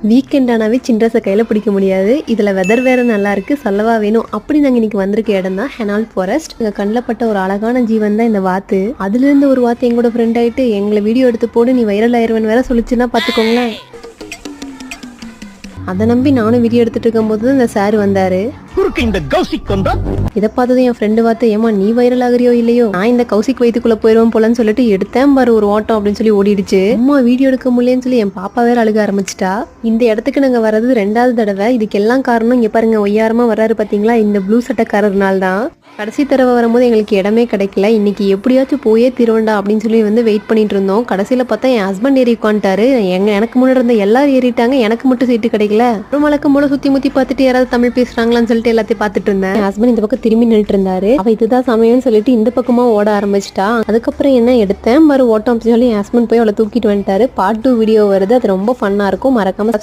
Weekend ஆனாவே சின்ரஸை கையில் பிடிக்க முடியாது. இதில் வெதர் வேறு நல்லா இருக்குது, சொல்லவா வேணும். அப்படி நாங்கள் இன்றைக்கி வந்திருக்க இடம் தான் ஹெனால் ஃபாரஸ்ட். எங்கள் கண்ணில் பட்ட ஒரு அழகான ஜீவன் தான் இந்த வாத்து. அதுலேருந்து ஒரு வாத்து எங்களோட ஃப்ரெண்ட் ஆகிட்டு எங்களை வீடியோ எடுத்து போடு, நீ வைரல் ஆயிடுவேன் வேற சொல்லிச்சுன்னா பார்த்துக்கோங்களேன். அதை நம்பி நானும் வீடியோ எடுத்துட்டு இருக்கும்போது இந்த சார் வந்தாரு. இதை பார்த்ததும் என் ஃப்ரெண்டு பார்த்து, ஏமா நீ வைரல் ஆகுறியோ இல்லையோ, நான் இந்த கௌசிக் வயிற்றுக்குள்ள போயிடுவோம் போலன்னு சொல்லிட்டு எடுத்தேன் பாரு ஒரு ஓட்டம் அப்படின்னு சொல்லி ஓடிடுச்சு. அம்மா வீடியோ எடுக்க முடியலன்னு சொல்லி என் பாப்பா வேற அழுக ஆரம்பிச்சிட்டா. இந்த இடத்துக்கு நாங்க வர்றது 2வது தடவை. இதுக்கெல்லாம் காரணம் இங்க பாருங்க, ஒய்யாரமா வர்றாரு பாத்தீங்களா, இந்த ப்ளூ சட்டைக்காரர்னால தான். கடைசி தடவை வரும்போது எங்களுக்கு இடமே கிடைக்கல. இன்னைக்கு எப்படியாச்சும் போயே திருவண்டா அப்படின்னு சொல்லி வெயிட் பண்ணிட்டு இருந்தோம். கடைசியில பார்த்தா என் ஹஸ்பண்ட் ஏறி உட்காந்துட்டாரு. எனக்கு முன்னாடி இருந்த எல்லாரும் ஏறிட்டாங்க, எனக்கு மட்டும் சீட்டு கிடைக்கல. ஒரு மலக்கம் போல சுத்தி முத்தி பார்த்துட்டு யாராவது தமிழ் பேசுறாங்களான்னு சொல்லிட்டு எல்லாத்தையும் பார்த்துட்டு இருந்தேன். என் ஹஸ்பண்ட் இந்த பக்கம் திரும்பி நின்றுட்டு இருந்தாரு. அவ இதுதான் சமயம்னு சொல்லிட்டு இந்த பக்கமா ஓட ஆரம்பிச்சிட்டா. அதுக்கப்புறம் என்ன எடுத்தேன் மறு ஓட்டம் அப்படின்னு சொல்லி என் ஹஸ்பண்ட் போய் அவளை தூக்கிட்டு வந்துட்டாரு. பார்ட் 2 வீடியோ வருது, அது ரொம்ப ஃபன்னா இருக்கும். மறக்காம